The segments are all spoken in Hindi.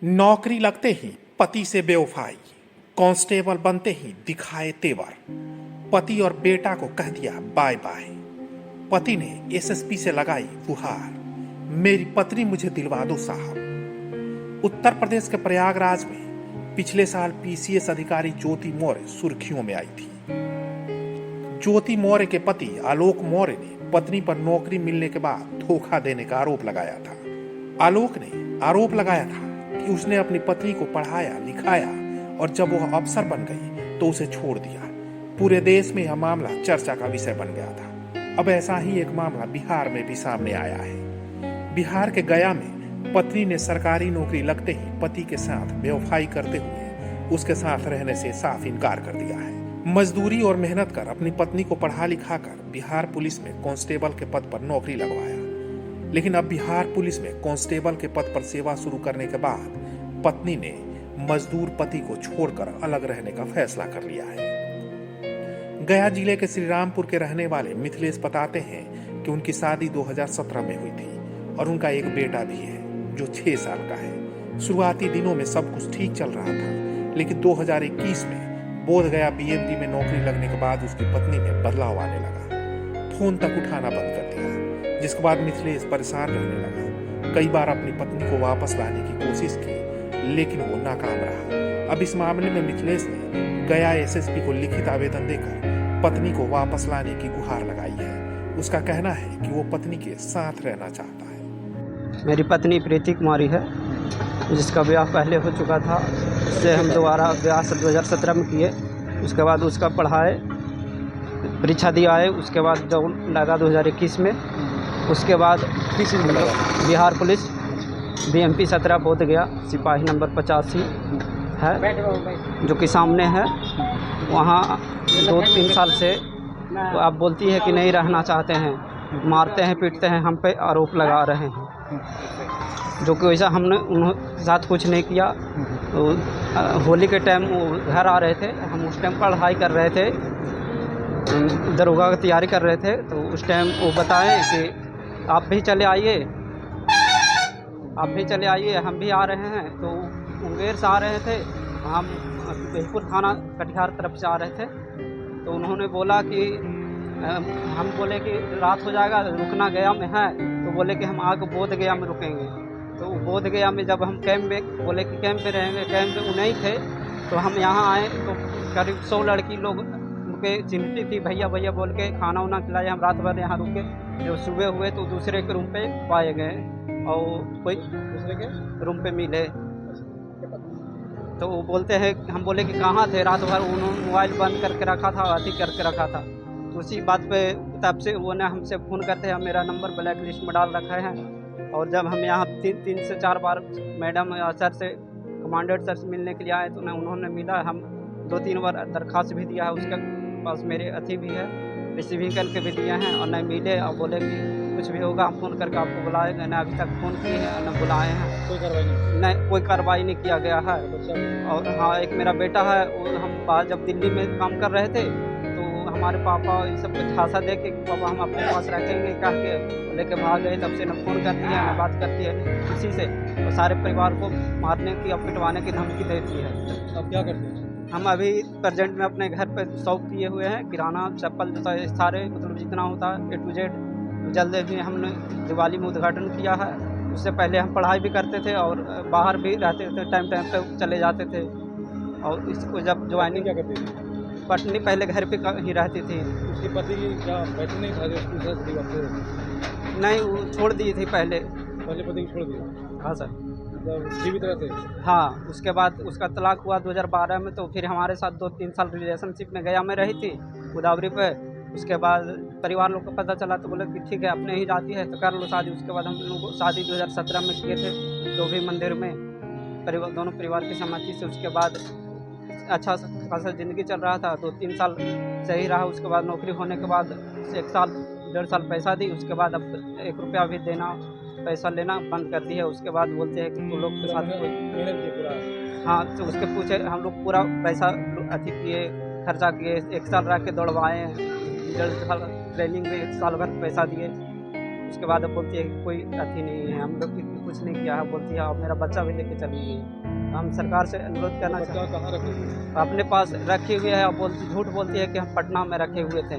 नौकरी लगते ही पति से बेवफाई, कांस्टेबल बनते ही दिखाए तेवर। पति और बेटा को कह दिया बाय बाय। पति ने एसएसपी से लगाई गुहार, मेरी पत्नी मुझे दिलवा दो साहब। उत्तर प्रदेश के प्रयागराज में पिछले साल पीसीएस अधिकारी ज्योति मौर्य सुर्खियों में आई थी। ज्योति मौर्य के पति आलोक मौर्य ने पत्नी पर नौकरी मिलने के बाद धोखा देने का आरोप लगाया था। आलोक ने आरोप लगाया था कि उसने अपनी पत्नी को पढ़ाया लिखाया और जब वह अफसर बन गई तो उसे छोड़ दिया। पूरे देश में यह मामला चर्चा का विषय बन गया था। अब ऐसा ही एक मामला बिहार में भी सामने आया है। बिहार के गया में पत्नी ने सरकारी नौकरी लगते ही पति के साथ बेवफाई करते हुए उसके साथ रहने से साफ इनकार कर दिया है। मजदूरी और मेहनत कर अपनी पत्नी को पढ़ा लिखा कर बिहार पुलिस में कांस्टेबल के पद पर नौकरी लगवाया, लेकिन अब बिहार पुलिस में कांस्टेबल के पद पर सेवा शुरू करने के बाद पत्नी ने मजदूर पति को छोड़कर अलग रहने का फैसला कर लिया है। गया जिले के श्रीरामपुर के रहने वाले मिथिलेश बताते हैं कि उनकी शादी 2017 में हुई थी और उनका एक बेटा भी है जो 6 साल का है। शुरुआती दिनों में सब कुछ ठीक चल रहा था, लेकिन 2021 में बोधगया बीएमपी में नौकरी लगने के बाद उसकी पत्नी में बदलाव आने लगा। फोन तक उठाना बंद कर दिया, जिसके बाद मिथिलेश परेशान रहने लगा। कई बार अपनी पत्नी को वापस लाने की कोशिश की, लेकिन वो नाकाम रहा। अब इस मामले में मिथिलेश ने गया एसएसपी को लिखित आवेदन देकर पत्नी को वापस लाने की गुहार लगाई है। उसका कहना है कि वो पत्नी के साथ रहना चाहता है। मेरी पत्नी प्रीति कुमारी है, जिसका ब्याह पहले हो चुका था। उससे हम दोबारा ब्याह 2017 में किए। उसके बाद उसका पढ़ाए परीक्षा दिया है। उसके बाद जो लगा 2021 में। उसके बाद बिहार पुलिस बीएमपी 17 बोध गया सिपाही नंबर 85 है, जो कि सामने है। वहाँ 2-3 साल से तो आप बोलती है कि नहीं रहना चाहते हैं, मारते हैं पीटते हैं, हम पे आरोप लगा रहे हैं, जो कि वैसा हमने उनके साथ कुछ नहीं किया। तो होली के टाइम वो घर आ रहे थे, हम उस टाइम पढ़ाई कर रहे थे, दरोगा की तैयारी कर रहे थे। तो उस टाइम वो बताएं कि आप भी चले आइए, हम भी आ रहे हैं। तो मुंगेर से आ रहे थे, हम बिल्कुल थाना कटिहार तरफ से आ रहे थे। तो उन्होंने बोला कि हम बोले कि रात हो जाएगा, रुकना गया में है। तो बोले कि हम आगे बोध गया में रुकेंगे। तो बोध गया में जब हम कैंप में बोले कि कैंप पे रहेंगे, कैंप में वो नहीं थे। तो हम यहाँ आए तो करीब 100 लड़की लोग उनके चिंती थी, भैया भैया बोल के खाना वाना खिलाए। हम रात भर यहाँ रुके। जो सुबह हुए तो दूसरे के रूम पे पाए गए और कोई दूसरे के रूम पे मिले। तो वो बोलते हैं, हम बोले कि कहाँ थे रात भर। उन्होंने मोबाइल बंद करके रखा था, अति करके रखा था। तो उसी बात पे तब से वो ने हमसे फ़ोन करते हैं, मेरा नंबर ब्लैक लिस्ट में डाल रखा है। और जब हम यहाँ 3 से 4 बार मैडम सर से कमांडेंट सर से मिलने के लिए आए तो उन्होंने मिला। हम 2-3 बार दरख्वास्त भी दिया है, उसके पास मेरे अथी भी है, रिसीविंग करके भी दिए हैं, और न मिले। और बोले कि कुछ भी होगा हम फ़ोन करके आपको बुलाएंगे। न अभी तक फ़ोन किए हैं न बुलाए हैं। कोई कार्रवाई नहीं किया गया है। और हाँ, एक मेरा बेटा है, वो हम जब दिल्ली में काम कर रहे थे तो हमारे पापा ये सब कुछ झांसा दे के पापा हम अपने पास रखेंगे कह के लेके भाग गए। तब से न फ़ोन करती है न बात करती है किसी से, और सारे परिवार को मारने की और पिटवाने की धमकी देती है। अब क्या करते हैं? हम अभी प्रेजेंट में अपने घर पे शॉप किए हुए हैं, किराना चप्पल सारे मतलब जितना होता है A to Z। जल्द ही हमने दिवाली में उद्घाटन किया है। उससे पहले हम पढ़ाई भी करते थे और बाहर भी रहते थे, टाइम पे चले जाते थे। और इसको जब ज्वाइनिंग क्या करती थी? पत्नी पहले घर पे ही रहती थी। उसकी पति की क्या बैठे नहीं था जो स्कूल से छुट्टी करते थे? नहीं, वो छोड़ दी थी पहले पति को छोड़ दिया? हाँ सर। मतलब किसी भी तरह से? हाँ, उसके बाद उसका तलाक हुआ 2012 में। तो फिर हमारे साथ 2-3 साल रिलेशनशिप में गया में रही थी गोदावरी पे। उसके बाद परिवार लोग को पता चला तो बोले कि ठीक है अपने ही जाती है तो कर लो शादी। उसके बाद हम लोग शादी 2017 में किए थे, जो भी मंदिर में दोनों परिवार की सहमति से। उसके बाद अच्छा खासा ज़िंदगी चल रहा था, 2-3 साल सही रहा। उसके बाद नौकरी होने के बाद 1 साल 1.5 साल पैसा दी। उसके बाद अब 1 रुपया भी देना पैसा लेना बंद कर दिया। उसके बाद बोलते हैं कि तुम लोग के साथ कोई हाँ, तो उसके पूछे हम लोग पूरा पैसा अथी किए, खर्चा किए, 1 साल रह के दौड़वाए, 1.5 साल ट्रेनिंग में 1 साल भर पैसा दिए। उसके बाद अब बोलती है कि कोई अथी नहीं है, हम लोग कुछ नहीं किया है, बोलती है और मेरा बच्चा भी लेके चली गई। तो हम सरकार से अनुरोध करना बच्चा चाहते कहाँ रखे हुए हैं? हैं, अपने पास रखे हुए है और झूठ बोलती है कि हम पटना में रखे हुए थे,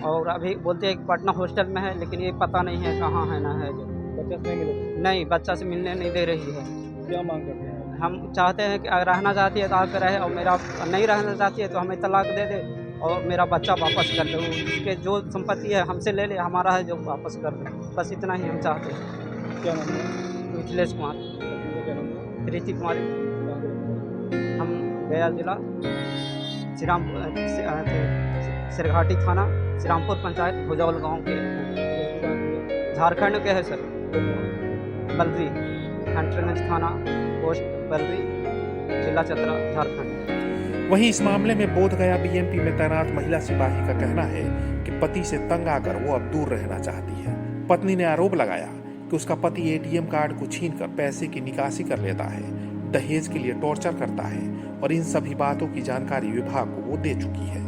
और अभी बोलती है कि पटना हॉस्टल में है, लेकिन ये पता नहीं है कहाँ है ना है जो। बच्चा से नहीं मिले? नहीं, बच्चा से मिलने नहीं दे रही है। क्या मांग करते हैं? हम चाहते हैं कि अगर रहना चाहती है तो आकर रहे, और मेरा नहीं रहना चाहती है तो हमें तलाक दे दे और मेरा बच्चा वापस कर दे। उसके जो संपत्ति है हमसे ले ले, हमारा है जो वापस कर दे। बस इतना ही हम चाहते हैं। क्या नाम है? मिथिलेश कुमार, उनका क्या नाम है? प्रीति कुमारी। कहाँ के रहने वाले? हम गया जिला सिरघाटी थाना, श्रीरामपुर पंचायत, भुजौल गांव के, झारखंड के है सर। बल्दी, कंटरगंज थाना, पोस्ट बल्दी, जिला चतरा, झारखंड। वहीं इस मामले में बोधगया बीएमपी में तैनात महिला सिपाही का कहना है कि पति से तंग आकर वो अब दूर रहना चाहती है। पत्नी ने आरोप लगाया कि उसका पति एटीएम कार्ड को छीनकर पैसे की निकासी कर लेता है, दहेज के लिए टॉर्चर करता है और इन सभी बातों की जानकारी विभाग को वो दे चुकी है।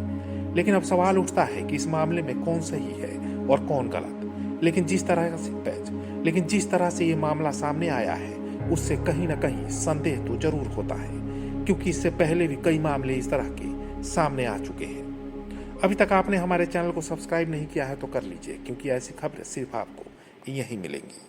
लेकिन अब सवाल उठता है कि इस मामले में कौन सही है और कौन गलत। लेकिन जिस तरह से ये मामला सामने आया है उससे कहीं ना कहीं संदेह तो जरूर होता है, क्योंकि इससे पहले भी कई मामले इस तरह के सामने आ चुके हैं। अभी तक आपने हमारे चैनल को सब्सक्राइब नहीं किया है तो कर लीजिए, क्योंकि ऐसी खबरें सिर्फ आपको यहीं मिलेंगी।